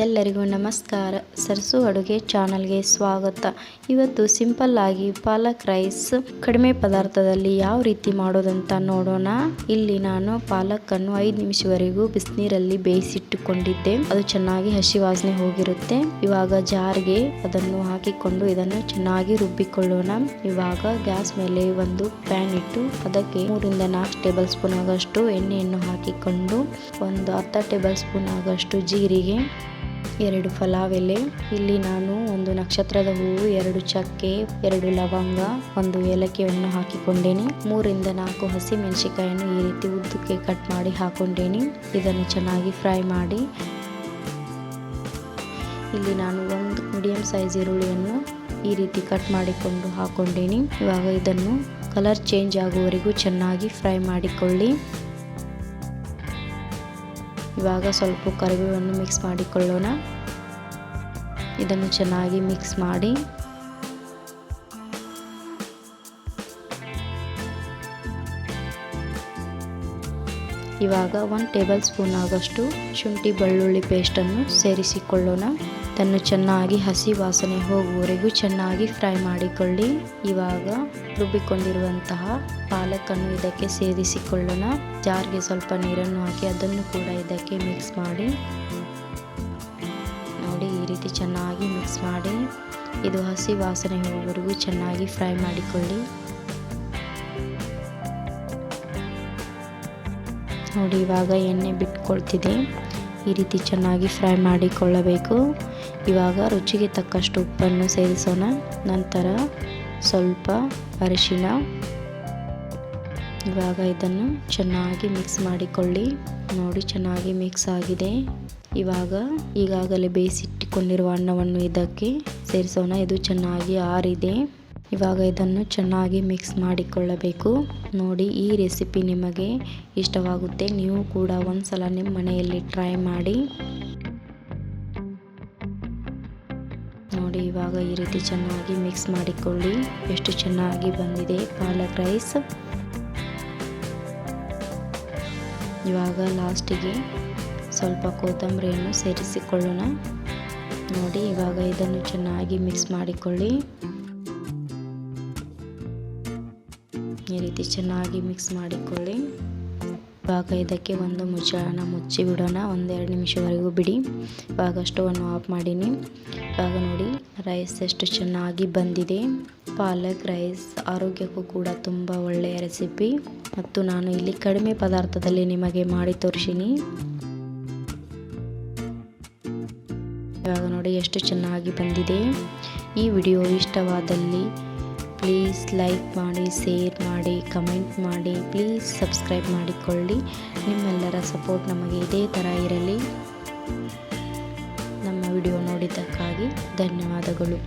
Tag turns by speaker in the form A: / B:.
A: ಎಲ್ಲರಿಗೂ ನಮಸ್ಕಾರ. ಸರ್ಸು ಅಡುಗೆ ಚಾನಲ್ಗೆ ಸ್ವಾಗತ. ಇವತ್ತು ಸಿಂಪಲ್ ಆಗಿ ಪಾಲಕ್ ರೈಸ್ ಕಡಿಮೆ ಪದಾರ್ಥದಲ್ಲಿ ಯಾವ ರೀತಿ ಮಾಡೋದಂತ ನೋಡೋಣ. ಇಲ್ಲಿ ನಾನು ಪಾಲಕ್ ಅನ್ನು 5 ನಿಮಿಷವರೆಗೂ ಬಿಸಿನೀರಲ್ಲಿ ಬೇಯಿಸಿಟ್ಟುಕೊಂಡಿದ್ದೆ. ಅದು ಚೆನ್ನಾಗಿ ಹಸಿ ವಾಸನೆ ಹೋಗಿರುತ್ತೆ. ಇವಾಗ ಜಾರ್ಗೆ ಅದನ್ನು ಹಾಕಿಕೊಂಡು ಇದನ್ನು ಚೆನ್ನಾಗಿ ರುಬ್ಬಿಕೊಳ್ಳೋಣ. ಇವಾಗ ಗ್ಯಾಸ್ ಮೇಲೆ ಒಂದು ಪ್ಯಾನ್ ಇಟ್ಟು ಅದಕ್ಕೆ 3 ರಿಂದ 4 ಟೇಬಲ್ ಸ್ಪೂನ್ ಆಗಷ್ಟು ಎಣ್ಣೆಯನ್ನು ಹಾಕಿಕೊಂಡು ಒಂದು ಅರ್ಧ ಟೇಬಲ್ ಸ್ಪೂನ್ ಆಗಷ್ಟು ಜೀರಿಗೆ, 2 ಪಲಾವ್ ಎಲೆ, ಇಲ್ಲಿ ನಾನು ಒಂದು ನಕ್ಷತ್ರದ ಹೂವು, 2 ಚಕ್ಕೆ, 2 ಲವಂಗ, 1 ಏಲಕ್ಕಿಯನ್ನು ಹಾಕಿಕೊಂಡೇನೆ. 3 ರಿಂದ 4 ಹಸಿ ಮೆಣಸಿನಕಾಯಿಯನ್ನು ಈ ರೀತಿ ಉದ್ದಕ್ಕೆ ಕಟ್ ಮಾಡಿ ಹಾಕೊಂಡೇನೆ. ಇದನ್ನು ಚೆನ್ನಾಗಿ ಫ್ರೈ ಮಾಡಿ. ಇಲ್ಲಿ ನಾನು 1 ಮೀಡಿಯಂ ಸೈಜ್ ಈರುಳ್ಳಿಯನ್ನು ಈ ರೀತಿ ಕಟ್ ಮಾಡಿಕೊಂಡು ಹಾಕೊಂಡೇನೆ. ಇವಾಗ ಇದನ್ನು ಕಲರ್ ಚೇಂಜ್ ಆಗುವವರೆಗೂ ಚೆನ್ನಾಗಿ ಫ್ರೈ ಮಾಡಿಕೊಳ್ಳಿ. ಇವಾಗ ಸ್ವಲ್ಪ ಕರಿಬೇವನ್ನು ಮಿಕ್ಸ್ ಮಾಡಿಕೊಳ್ಳೋಣ. ಇದನ್ನು ಚೆನ್ನಾಗಿ ಮಿಕ್ಸ್ ಮಾಡಿ ಇವಾಗ 1 ಟೇಬಲ್ ಸ್ಪೂನ್ ಆಗಷ್ಟು ಶುಂಠಿ ಬೆಳ್ಳುಳ್ಳಿ ಪೇಸ್ಟನ್ನು ಸೇರಿಸಿಕೊಳ್ಳೋಣ. ಇದನ್ನು ಚೆನ್ನಾಗಿ ಹಸಿ ವಾಸನೆ ಹೋಗುವವರೆಗೂ ಚೆನ್ನಾಗಿ ಫ್ರೈ ಮಾಡಿಕೊಳ್ಳಿ. ಇವಾಗ ರುಬ್ಬಿಕೊಂಡಿರುವಂತಹ ಪಾಲಕನ್ನು ಇದಕ್ಕೆ ಸೇರಿಸಿಕೊಳ್ಳೋಣ. ಜಾರ್ಗೆ ಸ್ವಲ್ಪ ನೀರನ್ನು ಹಾಕಿ ಅದನ್ನು ಕೂಡ ಇದಕ್ಕೆ ಮಿಕ್ಸ್ ಮಾಡಿ. ನೋಡಿ, ಈ ರೀತಿ ಚೆನ್ನಾಗಿ ಮಿಕ್ಸ್ ಮಾಡಿ ಇದು ಹಸಿ ವಾಸನೆ ಹೋಗುವವರೆಗೂ ಚೆನ್ನಾಗಿ ಫ್ರೈ ಮಾಡಿಕೊಳ್ಳಿ. ನೋಡಿ, ಇವಾಗ ಎಣ್ಣೆ ಬಿಟ್ಕೊಳ್ತಿದೆ. ಈ ರೀತಿ ಚೆನ್ನಾಗಿ ಫ್ರೈ ಮಾಡಿಕೊಳ್ಳಬೇಕು. ಇವಾಗ ರುಚಿಗೆ ತಕ್ಕಷ್ಟು ಉಪ್ಪನ್ನು ಸೇರಿಸೋಣ. ನಂತರ ಸ್ವಲ್ಪ ಅರಿಶಿನ. ಇವಾಗ ಇದನ್ನು ಚೆನ್ನಾಗಿ ಮಿಕ್ಸ್ ಮಾಡಿಕೊಳ್ಳಿ. ನೋಡಿ, ಚೆನ್ನಾಗಿ ಮಿಕ್ಸ್ ಆಗಿದೆ. ಇವಾಗ ಈಗಾಗಲೇ ಬೇಯಿಸಿಟ್ಟುಕೊಂಡಿರುವ ಅನ್ನವನ್ನು ಇದಕ್ಕೆ ಸೇರಿಸೋಣ. ಇದು ಚೆನ್ನಾಗಿ ಆರಿದೆ. ಇವಾಗ ಇದನ್ನು ಚೆನ್ನಾಗಿ ಮಿಕ್ಸ್ ಮಾಡಿಕೊಳ್ಳಬೇಕು. ನೋಡಿ, ಈ ರೆಸಿಪಿ ನಿಮಗೆ ಇಷ್ಟವಾಗುತ್ತೆ. ನೀವು ಕೂಡ ಒಂದ್ಸಲ ನಿಮ್ಮ ಮನೆಯಲ್ಲಿ ಟ್ರೈ ಮಾಡಿ. ನೋಡಿ, ಇವಾಗ ಈ ರೀತಿ ಚೆನ್ನಾಗಿ ಮಿಕ್ಸ್ ಮಾಡಿಕೊಳ್ಳಿ. ಎಷ್ಟು ಚೆನ್ನಾಗಿ ಬಂದಿದೆ ಪಾಲಕ್ ರೈಸ್. ಇವಾಗ ಲಾಸ್ಟಿಗೆ ಸ್ವಲ್ಪ ಕೊತ್ತಂಬರಿಯನ್ನು ಸೇರಿಸಿಕೊಳ್ಳೋಣ. ನೋಡಿ, ಇವಾಗ ಇದನ್ನು ಚೆನ್ನಾಗಿ ಮಿಕ್ಸ್ ಮಾಡಿಕೊಳ್ಳಿ. ಈ ರೀತಿ ಚೆನ್ನಾಗಿ ಮಿಕ್ಸ್ ಮಾಡಿಕೊಳ್ಳಿ. ಇವಾಗ ಇದಕ್ಕೆ ಒಂದು ಮುಚ್ಚಳನ ಮುಚ್ಚಿ ಬಿಡೋಣ. 1-2 ನಿಮಿಷವರೆಗೂ ಬಿಡಿ. ಇವಾಗ ಸ್ಟವನ್ನು ಆಫ್ ಮಾಡೀನಿ. ಇವಾಗ ನೋಡಿ, ರೈಸ್ ಎಷ್ಟು ಚೆನ್ನಾಗಿ ಬಂದಿದೆ. ಪಾಲಕ್ ರೈಸ್ ಆರೋಗ್ಯಕ್ಕೂ ಕೂಡ ತುಂಬ ಒಳ್ಳೆಯ ರೆಸಿಪಿ ಮತ್ತು ನಾನು ಇಲ್ಲಿ ಕಡಿಮೆ ಪದಾರ್ಥದಲ್ಲಿ ನಿಮಗೆ ಮಾಡಿ ತೋರಿಸಿನಿ. ಇವಾಗ ನೋಡಿ ಎಷ್ಟು ಚೆನ್ನಾಗಿ ಬಂದಿದೆ. ಈ ವಿಡಿಯೋ ಇಷ್ಟವಾದಲ್ಲಿ ಪ್ಲೀಸ್ ಲೈಕ್ ಮಾಡಿ, ಶೇರ್ ಮಾಡಿ, ಕಮೆಂಟ್ ಮಾಡಿ, ಪ್ಲೀಸ್ ಸಬ್ಸ್ಕ್ರೈಬ್ ಮಾಡಿಕೊಳ್ಳಿ. ನಿಮ್ಮೆಲ್ಲರ ಸಪೋರ್ಟ್ ನಮಗೆ ಇದೇ ಥರ ಇರಲಿ. ನಮ್ಮ ವಿಡಿಯೋ ನೋಡಿದ್ದಕ್ಕಾಗಿ ಧನ್ಯವಾದಗಳು.